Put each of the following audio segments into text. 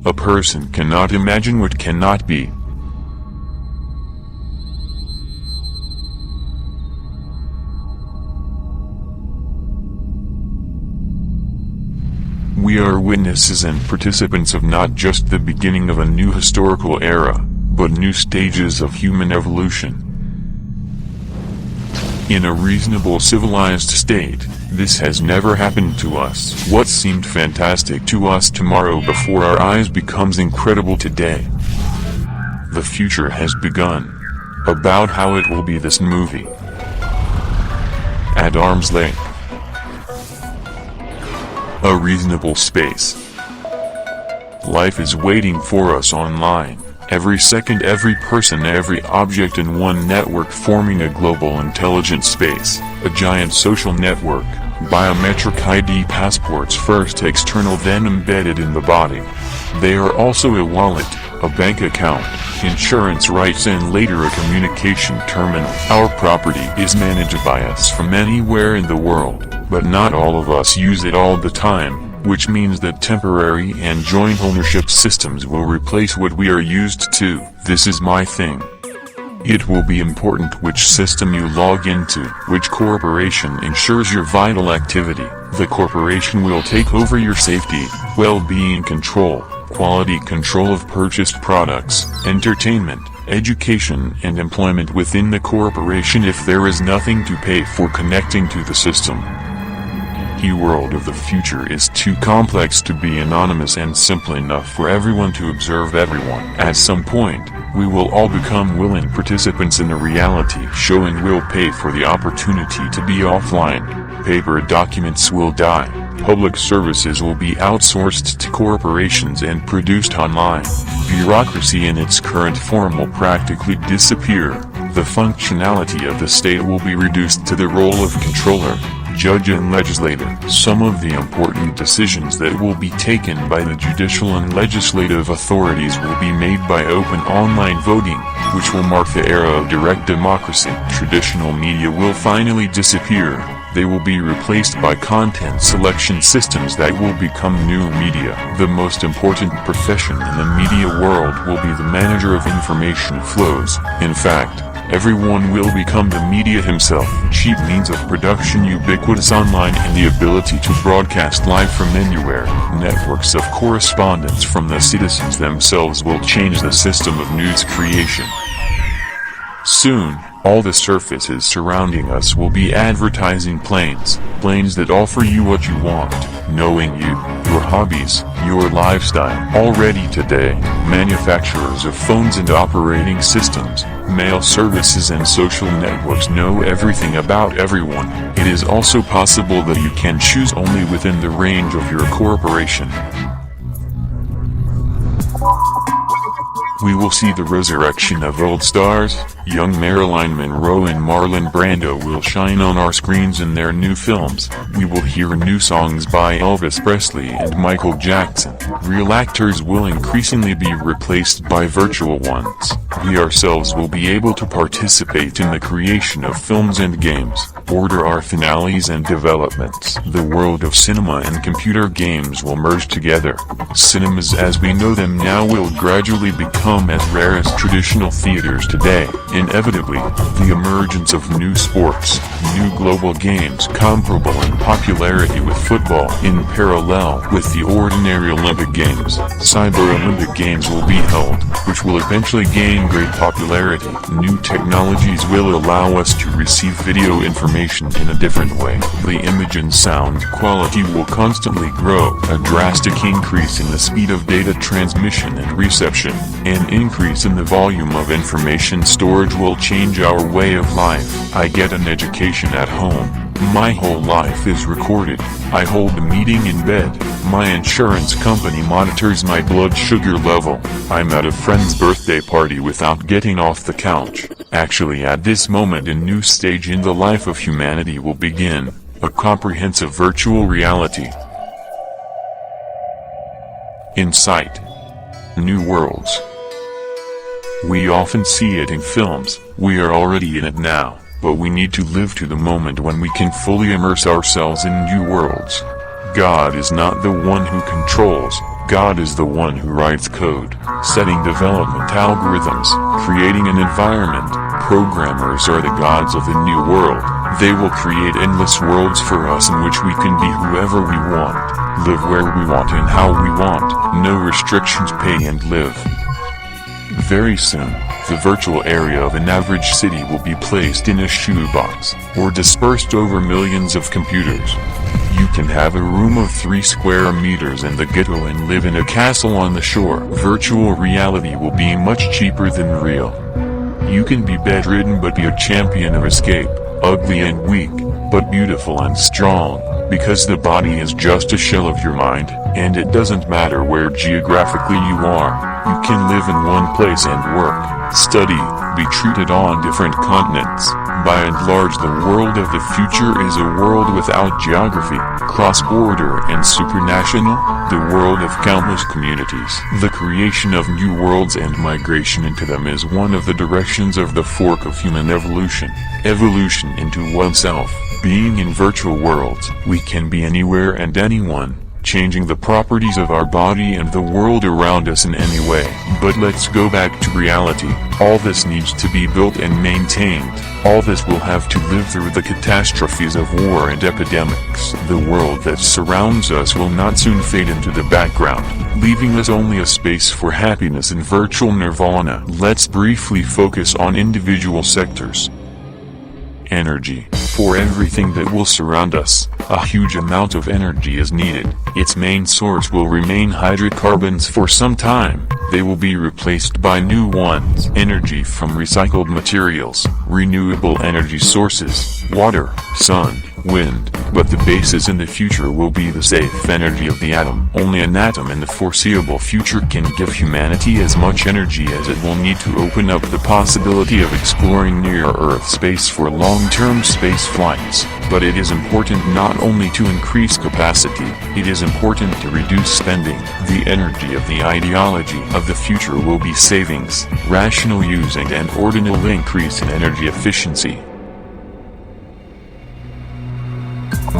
A person cannot imagine what cannot be. We are witnesses and participants of not just the beginning of a new historical era, but new stages of human evolution. In a reasonable civilized state, this has never happened to us. What seemed fantastic to us tomorrow before our eyes becomes incredible today. The future has begun. About how it will be this movie. At arm's length. A reasonable space. Life is waiting for us online. Every second, every person, every object in one network forming a global intelligent space, a giant social network, biometric ID passports first external then embedded in the body. They are also a wallet, a bank account, insurance rights and later a communication terminal. Our property is managed by us from anywhere in the world, but not all of us use it all the time. Which means that temporary and joint ownership systems will replace what we are used to. This is my thing. It will be important which system you log into, which corporation ensures your vital activity. The corporation will take over your safety, well-being control, quality control of purchased products, entertainment, education and employment within the corporation if there is nothing to pay for connecting to the system. The world of the future is too complex to be anonymous and simple enough for everyone to observe everyone. At some point, we will all become willing participants in a reality show and will pay for the opportunity to be offline. Paper documents will die. Public services will be outsourced to corporations and produced online. Bureaucracy in its current form will practically disappear. The functionality of the state will be reduced to the role of controller, judge and legislator. Some of the important decisions that will be taken by the judicial and legislative authorities will be made by open online voting, which will mark the era of direct democracy. Traditional media will finally disappear. They will be replaced by content selection systems that will become new media. The most important profession in the media world will be the manager of information flows. In fact, everyone will become the media himself. Cheap means of production, ubiquitous online, and the ability to broadcast live from anywhere. Networks of correspondence from the citizens themselves will change the system of news creation. Soon, all the surfaces surrounding us will be advertising planes that offer you what you want, knowing you, your hobbies, your lifestyle. Already today, manufacturers of phones and operating systems, mail services and social networks know everything about everyone. It is also possible that you can choose only within the range of your corporation. We will see the resurrection of old stars. Young Marilyn Monroe and Marlon Brando will shine on our screens in their new films. We will hear new songs by Elvis Presley and Michael Jackson. Real actors will increasingly be replaced by virtual ones. We ourselves will be able to participate in the creation of films and games, order our finales and developments. The world of cinema and computer games will merge together. Cinemas as we know them now will gradually become as rare as traditional theaters today. Inevitably, the emergence of new sports, new global games comparable in popularity with football, in parallel with the ordinary Olympic Games. Cyber Olympic Games will be held, which will eventually gain great popularity. New technologies will allow us to receive video information in a different way. The image and sound quality will constantly grow. A drastic increase in the speed of data transmission and reception, an increase in the volume of information storage will change our way of life. I get an education at home. My whole life is recorded. I hold a meeting in bed. My insurance company monitors my blood sugar level. I'm at a friend's birthday party without getting off the couch. Actually, at this moment a new stage in the life of humanity will begin, a comprehensive virtual reality. In sight. New worlds. We often see it in films. We are already in it now, but we need to live to the moment when we can fully immerse ourselves in new worlds. God is not the one who controls, God is the one who writes code, setting development algorithms, creating an environment. Programmers are the gods of the new world. They will create endless worlds for us in which we can be whoever we want, live where we want and how we want, no restrictions, pay and live. Very soon, the virtual area of an average city will be placed in a shoebox, or dispersed over millions of computers. You can have a room of 3 square meters in the ghetto and live in a castle on the shore. Virtual reality will be much cheaper than real. You can be bedridden but be a champion of escape, ugly and weak, but beautiful and strong, because the body is just a shell of your mind, and it doesn't matter where geographically you are. You can live in one place and work, study, be treated on different continents. By and large, the world of the future is a world without geography, cross-border and supranational, the world of countless communities. The creation of new worlds and migration into them is one of the directions of the fork of human evolution. Evolution into oneself. Being in virtual worlds, we can be anywhere and anyone, changing the properties of our body and the world around us in any way. But let's go back to reality. All this needs to be built and maintained. All this will have to live through the catastrophes of war and epidemics. The world that surrounds us will not soon fade into the background, leaving us only a space for happiness and virtual nirvana. Let's briefly focus on individual sectors. Energy. For everything that will surround us, a huge amount of energy is needed. Its main source will remain hydrocarbons for some time. They will be replaced by new ones. Energy from recycled materials, renewable energy sources, water, sun, wind. But the basis in the future will be the safe energy of the atom. Only an atom in the foreseeable future can give humanity as much energy as it will need to open up the possibility of exploring near-Earth space for long-term space flights. But it is important not only to increase capacity, it is important to reduce spending. The energy of the ideology of the future will be savings, rational use and an ordinal increase in energy efficiency.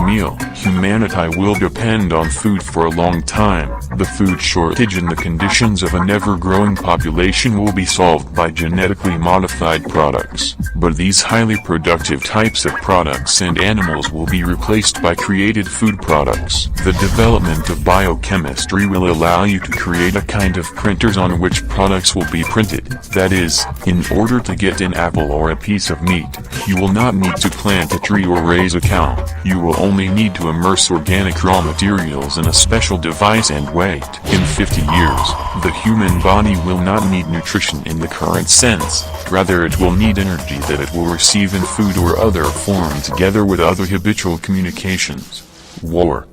Meal. Humanity will depend on food for a long time. The food shortage and the conditions of an ever-growing population will be solved by genetically modified products. But these highly productive types of products and animals will be replaced by created food products. The development of biochemistry will allow you to create a kind of printers on which products will be printed. That is, in order to get an apple or a piece of meat, you will not need to plant a tree or raise a cow. You will only need to immerse organic raw materials in a special device and wait. In 50 years, the human body will not need nutrition in the current sense. Rather, it will need energy that it will receive in food or other form together with other habitual communications. War.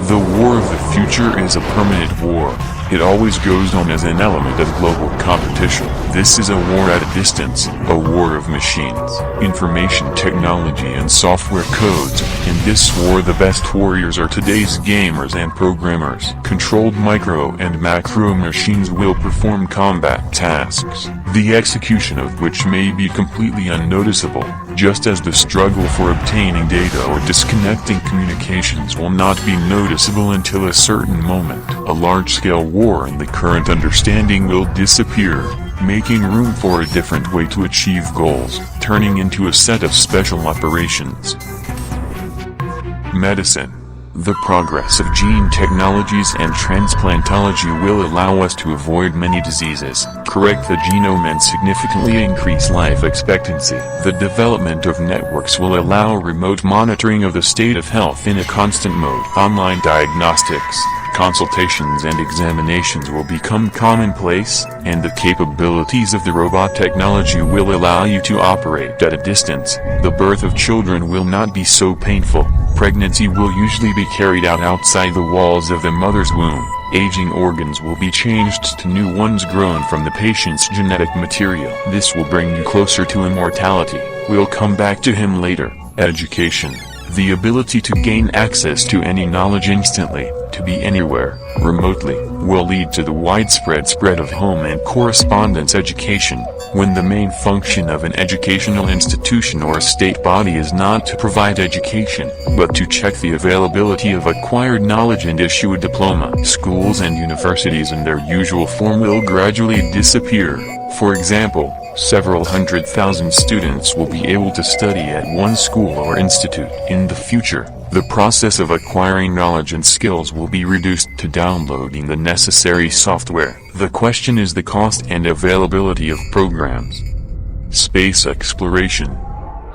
The war of the future is a permanent war. It always goes on as an element of global competition. This is a war at a distance, a war of machines, information technology and software codes. In this war, the best warriors are today's gamers and programmers. Controlled micro and macro machines will perform combat tasks, the execution of which may be completely unnoticeable, just as the struggle for obtaining data or disconnecting communications will not be noticeable until a certain moment. A large-scale war in the current understanding will disappear, making room for a different way to achieve goals, turning into a set of special operations. Medicine. The progress of gene technologies and transplantology will allow us to avoid many diseases, correct the genome and significantly increase life expectancy. The development of networks will allow remote monitoring of the state of health in a constant mode. Online diagnostics, consultations and examinations will become commonplace, and the capabilities of the robot technology will allow you to operate at a distance. The birth of children will not be so painful. Pregnancy will usually be carried out outside the walls of the mother's womb. Aging organs will be changed to new ones grown from the patient's genetic material. This will bring you closer to immortality. We'll come back to him later. Education. The ability to gain access to any knowledge instantly, to be anywhere, remotely, will lead to the widespread spread of home and correspondence education, when the main function of an educational institution or a state body is not to provide education, but to check the availability of acquired knowledge and issue a diploma. Schools and universities in their usual form will gradually disappear. For example, several 100,000 students will be able to study at one school or institute. In the future, the process of acquiring knowledge and skills will be reduced to downloading the necessary software. The question is the cost and availability of programs. Space exploration.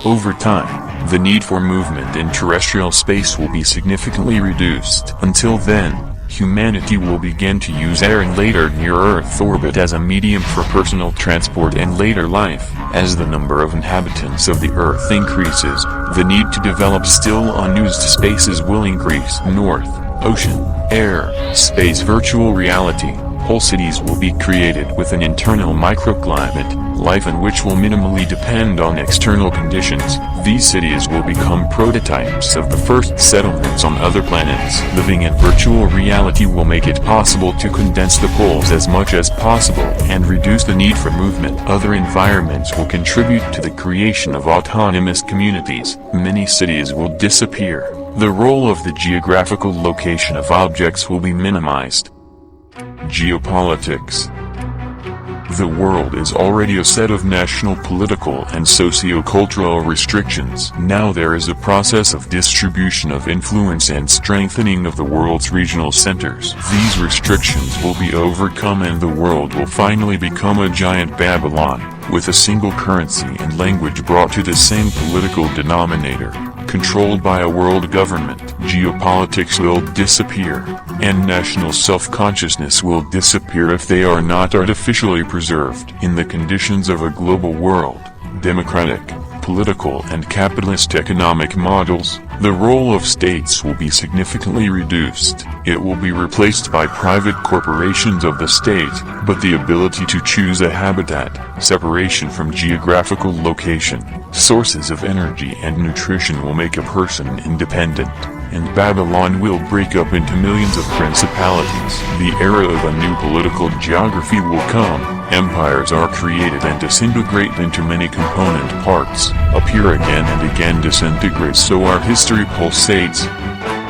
Over time, the need for movement in terrestrial space will be significantly reduced. Until then, humanity will begin to use air and later near-Earth orbit as a medium for personal transport and later life. As the number of inhabitants of the Earth increases, the need to develop still unused spaces will increase. North, ocean, air, space, virtual reality. Whole cities will be created with an internal microclimate, life in which will minimally depend on external conditions. These cities will become prototypes of the first settlements on other planets. Living in virtual reality will make it possible to condense the poles as much as possible and reduce the need for movement. Other environments will contribute to the creation of autonomous communities. Many cities will disappear. The role of the geographical location of objects will be minimized. Geopolitics. The world is already a set of national political and socio-cultural restrictions. Now there is a process of distribution of influence and strengthening of the world's regional centers. These restrictions will be overcome and the world will finally become a giant Babylon, with a single currency and language brought to the same political denominator, controlled by a world government. Geopolitics will disappear, and national self-consciousness will disappear if they are not artificially preserved. In the conditions of a global world, democratic, political and capitalist economic models, the role of states will be significantly reduced. It will be replaced by private corporations of the state, but the ability to choose a habitat, separation from geographical location, sources of energy and nutrition will make a person independent, and Babylon will break up into millions of principalities. The era of a new political geography will come. Empires are created and disintegrate into many component parts, appear again and again disintegrate, so our history pulsates.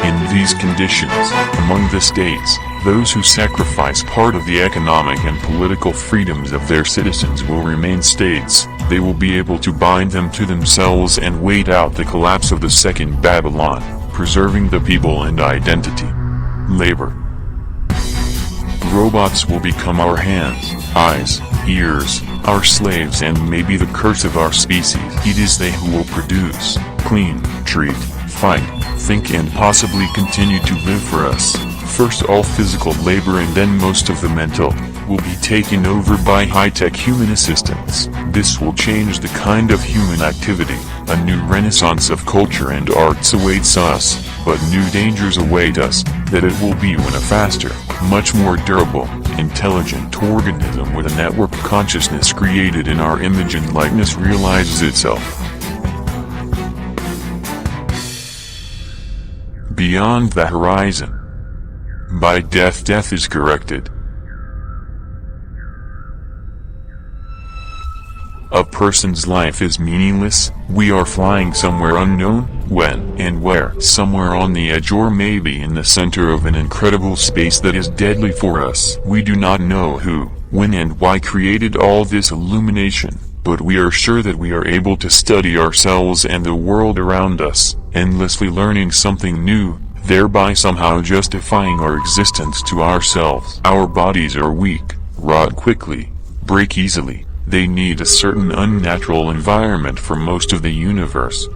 In these conditions, among the states, those who sacrifice part of the economic and political freedoms of their citizens will remain states. They will be able to bind them to themselves and wait out the collapse of the second Babylon, preserving the people and identity. Labor. Robots will become our hands, eyes, ears, our slaves, and maybe the curse of our species. It is they who will produce, clean, treat, fight, think and possibly continue to live for us. First all physical labor and then most of the mental, will be taken over by high-tech human assistants. This will change the kind of human activity. A new renaissance of culture and arts awaits us, but new dangers await us, that it will be when a faster, much more durable, intelligent organism with a network consciousness created in our image and likeness realizes itself. Beyond the horizon. By death is corrected. A person's life is meaningless. We are flying somewhere unknown, when and where, somewhere on the edge or maybe in the center of an incredible space that is deadly for us. We do not know who, when and why created all this illumination, but we are sure that we are able to study ourselves and the world around us, endlessly learning something new, thereby somehow justifying our existence to ourselves. Our bodies are weak, rot quickly, break easily. They need a certain unnatural environment for most of the universe.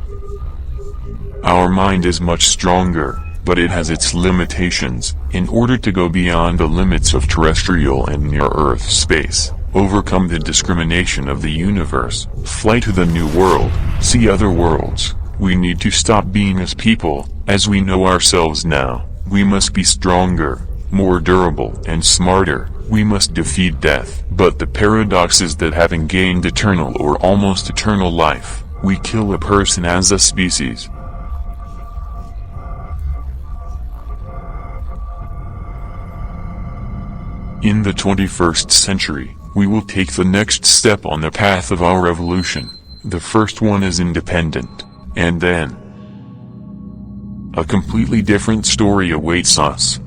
Our mind is much stronger, but it has its limitations. In order to go beyond the limits of terrestrial and near-Earth space, overcome the discrimination of the universe, fly to the new world, see other worlds, we need to stop being as people, as we know ourselves now. We must be stronger, more durable and smarter. We must defeat death. But the paradox is that having gained eternal or almost eternal life, we kill a person as a species. In the 21st century, we will take the next step on the path of our evolution. The first one is independent, and then a completely different story awaits us.